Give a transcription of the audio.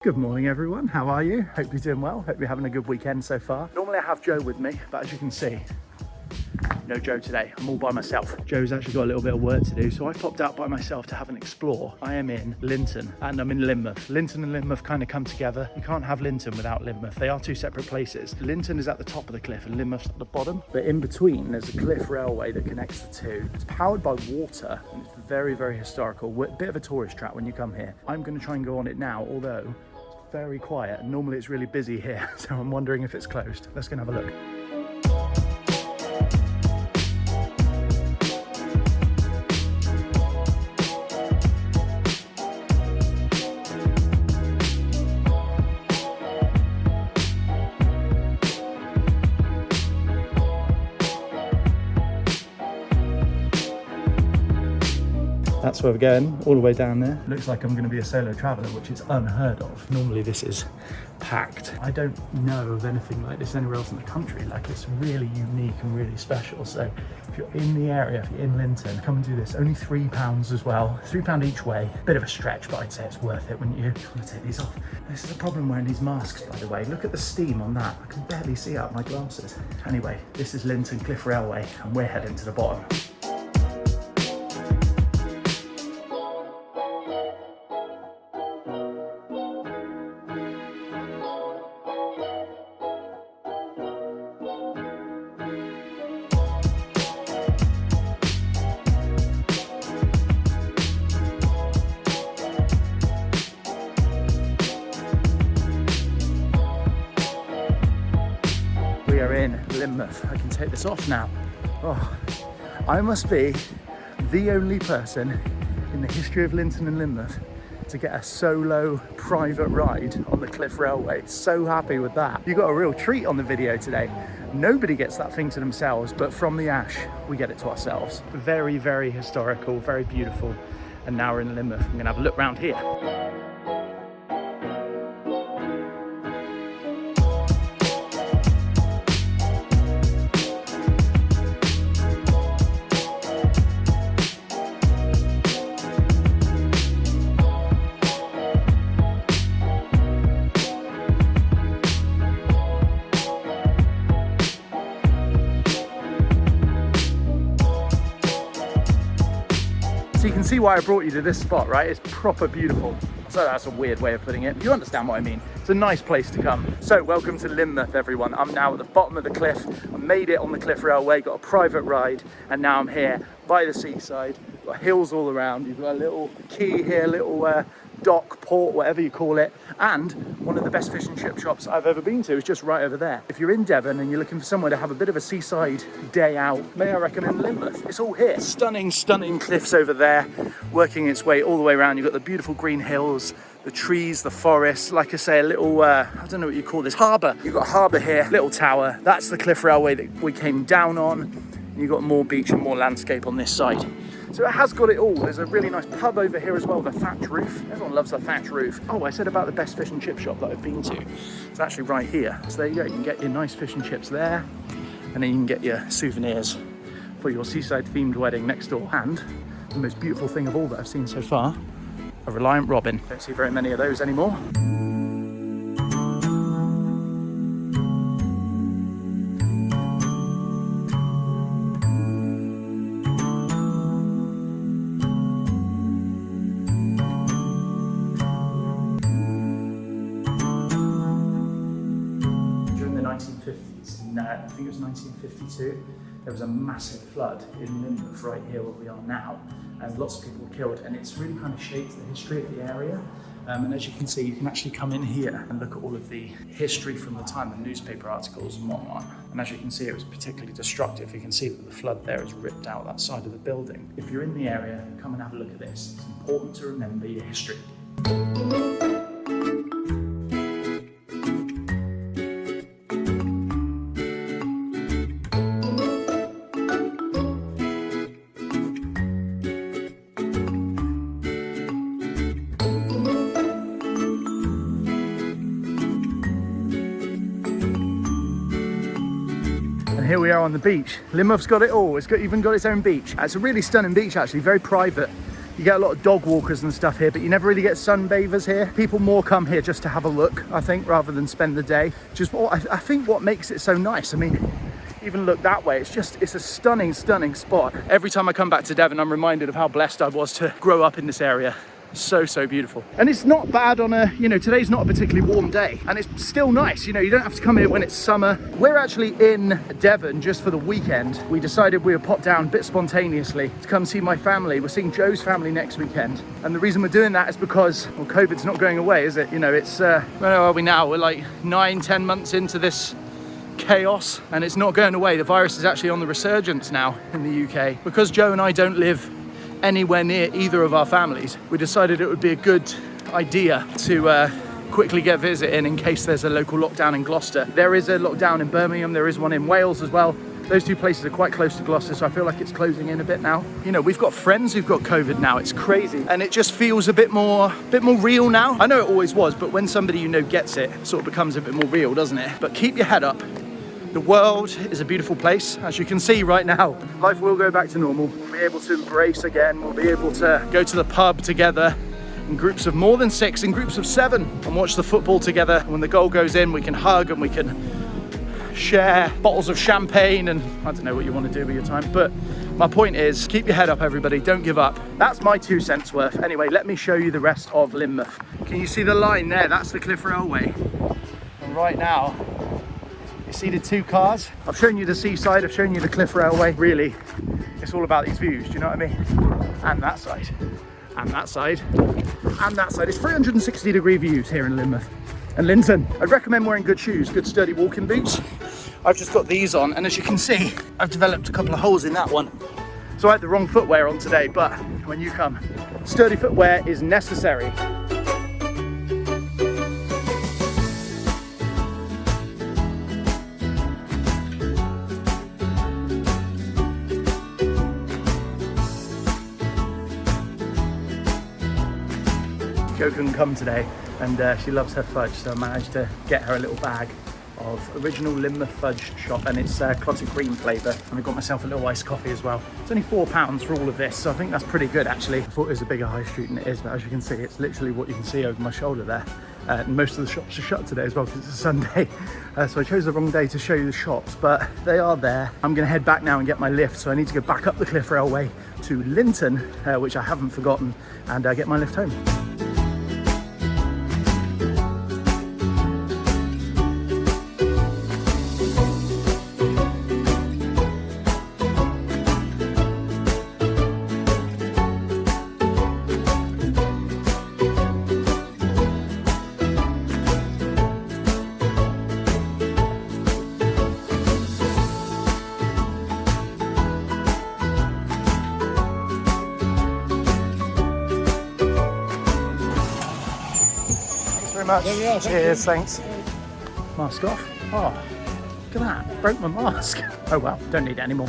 Good morning everyone, how are you? Hope you're doing well, hope you're having a good weekend so far. Normally I have Joe with me, but as you can see, no Joe today, I'm all by myself. Joe's actually got a little bit of work to do, so I popped out by myself to have an explore. I am in Lynton and I'm in Lynmouth. Lynton and Lynmouth kind of come together. You can't have Lynton without Lynmouth. They are two separate places. Lynton is at the top of the cliff and Lynmouth's at the bottom. But in between, there's a cliff railway that connects the two. It's powered by water and it's very, very historical. We're a bit of a tourist trap when you come here. I'm going to try and go on it now, although it's very quiet and normally it's really busy here. So I'm wondering if it's closed. Let's go and have a look. That's where we're going, all the way down there. Looks like I'm going to be a solo traveller, which is unheard of. Normally this is packed. I don't know of anything like this anywhere else in the country. Like, it's really unique and really special. So if you're in the area, if you're in Lynton, come and do this. Only £3 as well. £3 each way. Bit of a stretch, but I'd say it's worth it, wouldn't you? I'm going to take these off. This is the problem wearing these masks, by the way. Look at the steam on that. I can barely see out my glasses. Anyway, this is Lynton Cliff Railway and we're heading to the bottom. We are in Lynmouth. I can take this off now. Oh, I must be the only person in the history of Lynton and Lynmouth to get a solo private ride on the Cliff Railway. So happy with that. You got a real treat on the video today. Nobody gets that thing to themselves, but from the ash, we get it to ourselves. Very, very historical, very beautiful. And now we're in Lynmouth. I'm gonna have a look around here. So you can see why I brought you to this spot, right? It's proper beautiful. So that's a weird way of putting it. You understand what I mean. It's a nice place to come. So welcome to Lynmouth, everyone. I'm now at the bottom of the cliff. I made it on the Cliff Railway, got a private ride, and now I'm here by the seaside. Got hills all around. You've got a little quay here, little dock, port, whatever you call it. And one of the best fish and chip shops I've ever been to is just right over there. If you're in Devon and you're looking for somewhere to have a bit of a seaside day out, may I recommend Lynmouth? It's all here. Stunning, stunning cliffs over there, working its way all the way around. You've got the beautiful green hills, the trees, the forest, like I say, a little, I don't know what you call this, harbour. You've got a harbour here, little tower. That's the Cliff Railway that we came down on. And you've got more beach and more landscape on this side. So it has got it all. There's a really nice pub over here as well, the thatch roof. Everyone loves the thatch roof. Oh, I said about the best fish and chip shop that I've been to. It's actually right here. So there you go, you can get your nice fish and chips there, and then you can get your souvenirs for your seaside themed wedding next door. And the most beautiful thing of all that I've seen so far, a reliant robin. Don't see very many of those anymore. I think it was 1952, there was a massive flood in Lynmouth right here where we are now, and lots of people were killed, and it's really kind of shaped the history of the area. And as you can see, you can actually come in here and look at all of the history from the time, the newspaper articles and whatnot. And as you can see, it was particularly destructive. You can see that the flood there has ripped out that side of the building. If you're in the area, come and have a look at this. It's important to remember your history. Here we are on the beach. Lynmouth's got it all. It's even got its own beach. It's a really stunning beach, actually, very private. You get a lot of dog walkers and stuff here, but you never really get sunbathers here. People more come here just to have a look, I think, rather than spend the day. Just I think what makes it so nice. I mean, even look that way, it's a stunning spot. Every time I come back to Devon, I'm reminded of how blessed I was to grow up in this area. So beautiful. And it's not bad on a, you know, today's not a particularly warm day, and it's still nice. You know, you don't have to come here when it's summer. We're actually in Devon just for the weekend. We decided we would pop down a bit spontaneously to come see my family. We're seeing Joe's family next weekend, and the reason we're doing that is because, well, COVID's not going away, is it? You know, it's where are we now? We're like 9-10 months into this chaos, and it's not going away. The virus is actually on the resurgence now in the UK. Because Joe and I don't live anywhere near either of our families, we decided it would be a good idea to quickly get a visit in case there's a local lockdown in Gloucester. There is a lockdown in Birmingham, there is one in Wales as well. Those two places are quite close to Gloucester, so I feel like it's closing in a bit now. You know, we've got friends who've got COVID now. It's crazy, and it just feels a bit more real now. I know it always was, but when somebody you know gets it, it sort of becomes a bit more real, doesn't it? But keep your head up. The world is a beautiful place, as you can see right now. Life will go back to normal. We'll be able to embrace again. We'll be able to go to the pub together in groups of more than 6, in groups of 7, and watch the football together. When the goal goes in, we can hug and we can share bottles of champagne, and I don't know what you want to do with your time. But my point is, keep your head up, everybody. Don't give up. That's my 2 cents worth. Anyway, let me show you the rest of Lynmouth. Can you see the line there? That's the Cliff Railway. And right now, you see the 2 cars? I've shown you the seaside, I've shown you the Cliff Railway. Really, it's all about these views, do you know what I mean? And that side, and that side, and that side. It's 360-degree views here in Lynmouth and Lynton. I'd recommend wearing good shoes, good sturdy walking boots. I've just got these on, and as you can see, I've developed a couple of holes in that one. So I had the wrong footwear on today, but when you come, sturdy footwear is necessary. Jo couldn't come today, and she loves her fudge, so I managed to get her a little bag of original Lynmouth fudge shop, and it's clotted cream flavour. And I got myself a little iced coffee as well. It's only £4 for all of this, so I think that's pretty good actually. I thought it was a bigger high street than it is, but as you can see, it's literally what you can see over my shoulder there. And most of the shops are shut today as well because it's a Sunday. So I chose the wrong day to show you the shops, but they are there. I'm going to head back now and get my lift, so I need to go back up the Cliff Railway to Lynton, which I haven't forgotten, and get my lift home. Much. Cheers, thanks. Mask off. Oh, look at that. Broke my mask. Oh well, don't need it anymore.